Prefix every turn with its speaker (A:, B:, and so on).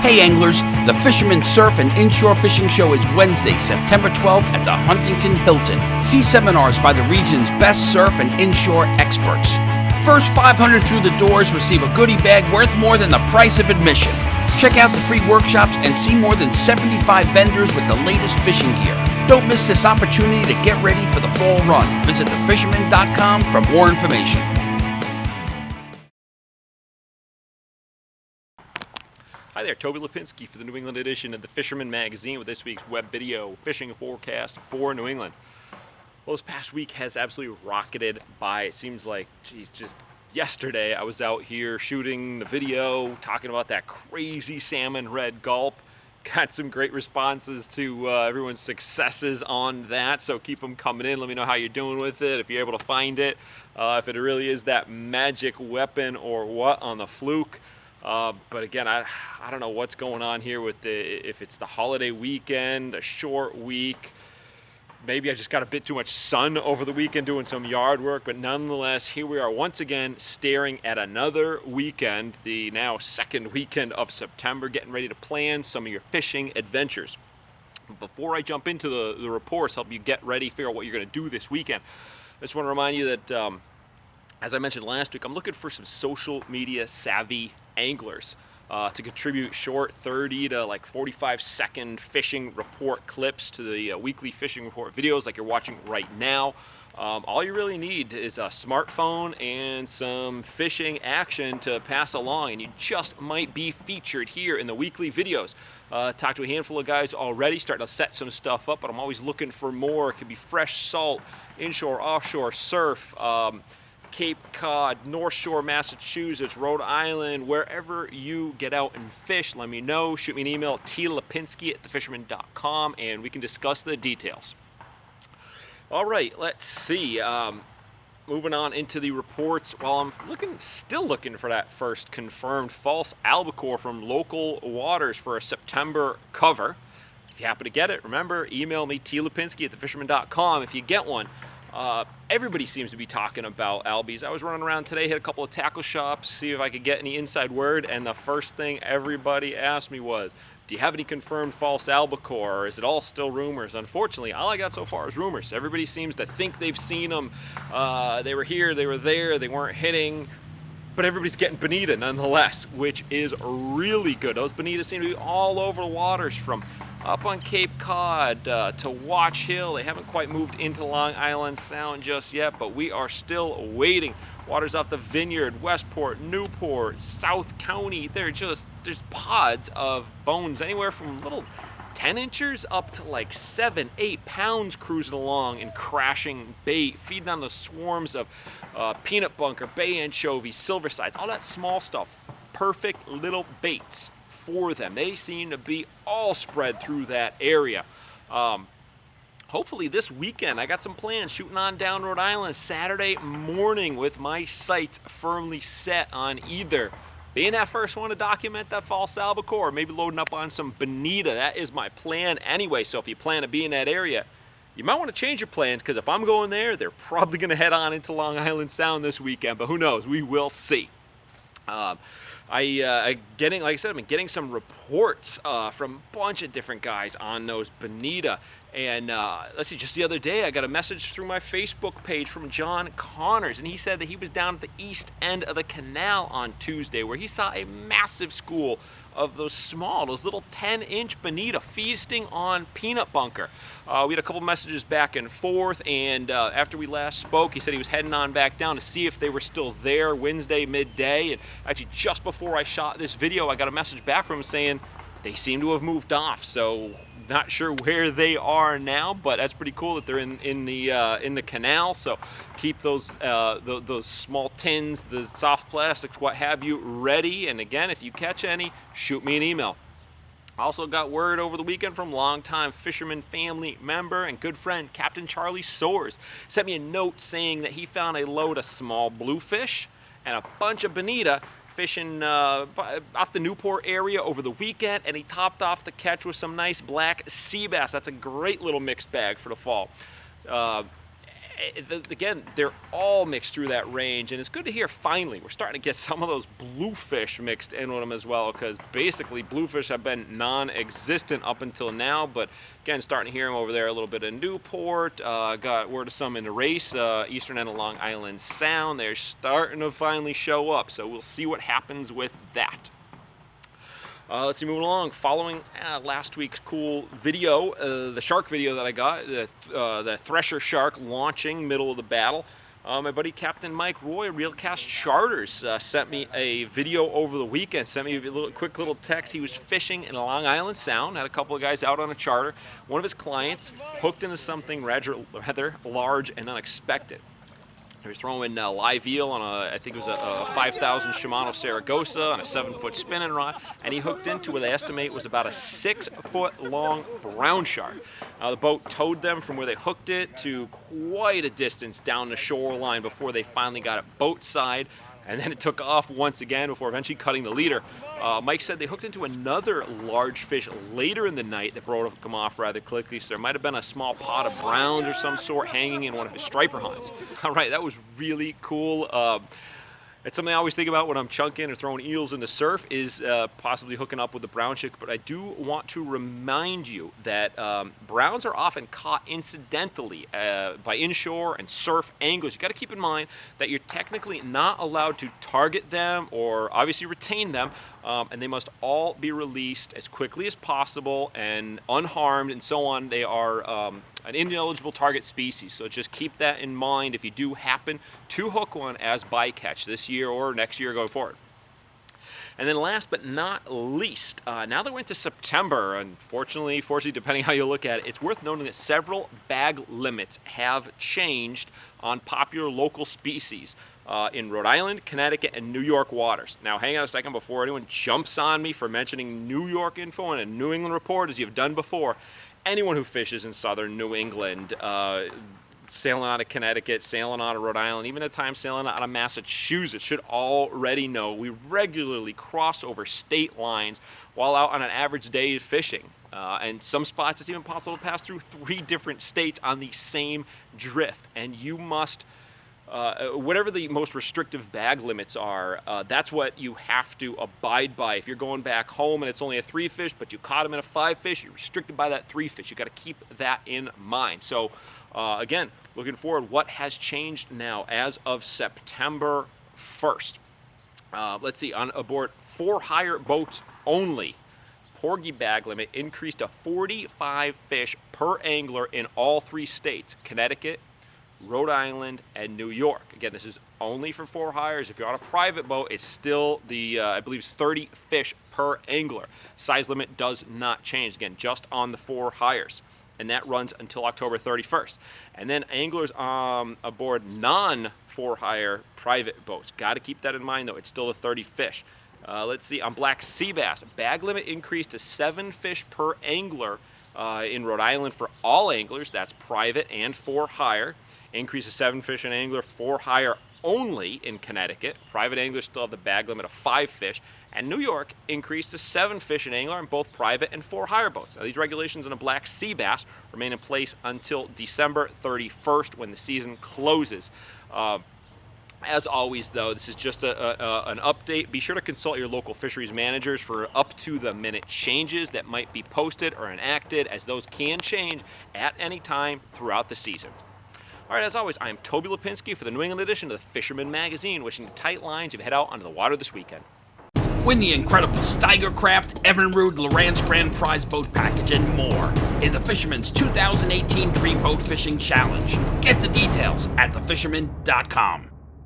A: Hey anglers, the Fisherman Surf and Inshore Fishing Show is Wednesday, September 12th at the Huntington Hilton. See seminars by the region's best surf and inshore experts. First 500 through the doors receive a goodie bag worth more than the price of admission. Check out the free workshops and see more than 75 vendors with the latest fishing gear. Don't miss this opportunity to get ready for the fall run. Visit thefisherman.com for more information.
B: Hi there, Toby Lapinski for the New England edition of the Fisherman magazine with this week's web video fishing forecast for New England. Well, this past week has absolutely rocketed by. It seems like, geez, just yesterday I was out here shooting the video, talking about that crazy salmon red gulp. Got some great responses to everyone's successes on that, so keep them coming in. Let me know how you're doing with it, if you're able to find it, if it really is that magic weapon or what on the fluke. But again, I don't know what's going on here with if it's the holiday weekend, a short week. Maybe I just got a bit too much sun over the weekend doing some yard work, but nonetheless, here we are once again staring at another weekend, the now second weekend of September, getting ready to plan some of your fishing adventures. Before I jump into the reports, help you get ready, figure out what you're going to do this weekend, I just want to remind you that, as I mentioned last week, I'm looking for some social media savvy anglers to contribute short 30 to like 45-second fishing report clips to the weekly fishing report videos like you're watching right now. All you really need is a smartphone and some fishing action to pass along, and you just might be featured here in the weekly videos. Talked to a handful of guys already, starting to set some stuff up, but I'm always looking for more. It could be fresh salt, inshore, offshore, surf, Cape Cod, North Shore, Massachusetts, Rhode Island, wherever you get out and fish, let me know. Shoot me an email at tlapinski@thefisherman.com and we can discuss the details. All right, let's see. Moving on into the reports. While I'm still looking for that first confirmed false albacore from local waters for a September cover. If you happen to get it, remember, email me tlapinski@thefisherman.com if you get one. Everybody seems to be talking about albies. I was running around today, hit a couple of tackle shops, see if I could get any inside word, and the first thing everybody asked me was, do you have any confirmed false albacore, or is it all still rumors? Unfortunately, all I got so far is rumors. Everybody seems to think they've seen them. They were here, they were there, they weren't hitting, but everybody's getting bonito nonetheless, which is really good. Those bonitas seem to be all over the waters, from up on Cape Cod to Watch Hill. They haven't quite moved into Long Island Sound just yet, but we are still waiting. Waters off the Vineyard, Westport, Newport, South County. There's pods of bones, anywhere from little 10 inches up to like 7-8 pounds cruising along and crashing bait, feeding on the swarms of peanut bunker, bay anchovies, silver sides, all that small stuff. Perfect little baits for them. They seem to be all spread through that area. Hopefully this weekend, I got some plans, shooting on down Rhode Island Saturday morning with my sights firmly set on either being that first one to document that false albacore, or maybe loading up on some bonito. That is my plan anyway, so if you plan to be in that area, you might want to change your plans, because if I'm going there, they're probably going to head on into Long Island Sound this weekend, but who knows? We will see. Like I said, I've been getting some reports from a bunch of different guys on those bonito. And let's see, just the other day, I got a message through my Facebook page from John Connors, and he said that he was down at the east end of the canal on Tuesday, where he saw a massive school of those little 10-inch bonito feasting on peanut bunker. We had a couple messages back and forth, and after we last spoke, he said he was heading on back down to see if they were still there Wednesday midday. And actually, just before I shot this video, I got a message back from him saying they seem to have moved off. So not sure where they are now, but that's pretty cool that they're in the canal. So keep those small tins, the soft plastics, what have you, ready. And again, if you catch any, shoot me an email. Also got word over the weekend from longtime fisherman family member and good friend Captain Charley Soares. Sent me a note saying that he found a load of small bluefish and a bunch of bonito fishing off the Newport area over the weekend, and he topped off the catch with some nice black sea bass. That's a great little mixed bag for the fall. again, they're all mixed through that range, and it's good to hear finally we're starting to get some of those bluefish mixed in with them as well, because basically bluefish have been non-existent up until now, but again, starting to hear them over there a little bit in Newport. Got word of some in the race, eastern end of Long Island Sound. They're starting to finally show up, so we'll see what happens with that. Let's see, moving along. Following last week's cool video, the shark video that I got, the Thresher shark launching middle of the battle. My buddy Captain Mike Roy, Reelcast Charters, sent me a video over the weekend, sent me a quick little text. He was fishing in Long Island Sound, had a couple of guys out on a charter. One of his clients hooked into something rather large and unexpected. He was throwing live eel on I think it was a 5,000 Shimano Saragossa on a 7-foot spinning rod, and he hooked into what they estimate was about a 6-foot-long brown shark. The boat towed them from where they hooked it to quite a distance down the shoreline before they finally got it boat side, and then it took off once again before eventually cutting the leader. Mike said they hooked into another large fish later in the night that broke them off rather quickly, so there might have been a small pot of browns or some sort hanging in one of his striper hunts. All right, that was really cool. It's something I always think about when I'm chunking or throwing eels in the surf is possibly hooking up with the brown chick, but I do want to remind you that browns are often caught incidentally by inshore and surf anglers. You got to keep in mind that you're technically not allowed to target them or obviously retain them, and they must all be released as quickly as possible and unharmed and so on. They are an ineligible target species, so just keep that in mind if you do happen to hook one as bycatch this year or next year going forward. And then last but not least, now that we're into September, unfortunately, depending how you look at it, it's worth noting that several bag limits have changed on popular local species in Rhode Island, Connecticut, and New York waters. Now, hang on a second before anyone jumps on me for mentioning New York info and a New England report, as you've done before. Anyone who fishes in southern New England, sailing out of Connecticut, sailing out of Rhode Island, even at times sailing out of Massachusetts, should already know we regularly cross over state lines while out on an average day of fishing. And some spots it's even possible to pass through 3 different states on the same drift. And you must, whatever the most restrictive bag limits are, that's what you have to abide by. If you're going back home and it's only a 3 fish, but you caught them in a 5 fish, you're restricted by that 3 fish. You got to keep that in mind. So again, looking forward, what has changed now as of September 1st? Let's see, on aboard for-hire boats only, porgy bag limit increased to 45 fish per angler in all 3 states, Connecticut, Rhode Island, and New York. Again, this is only for for-hires. If you're on a private boat, it's still I believe it's 30 fish per angler. Size limit does not change, again, just on the for-hires. And that runs until October 31st. And then anglers aboard non-for-hire private boats. Got to keep that in mind, though. It's still the 30 fish. Let's see, on black sea bass, bag limit increased to 7 fish per angler in Rhode Island for all anglers. That's private and for-hire. Increase to 7 fish an angler for-hire only in Connecticut. Private anglers still have the bag limit of 5 fish. And New York increased to 7 fish an angler in both private and for-hire boats. Now, these regulations on a black sea bass remain in place until December 31st when the season closes. As always, though, this is just an update. Be sure to consult your local fisheries managers for up-to-the-minute changes that might be posted or enacted, as those can change at any time throughout the season. All right, as always, I am Toby Lapinski for the New England edition of the Fisherman Magazine, wishing you tight lines if you head out onto the water this weekend.
A: Win the incredible Steigercraft, Evinrude, Lowrance Grand Prize Boat Package, and more in the Fisherman's 2018 Dream Boat Fishing Challenge. Get the details at thefisherman.com.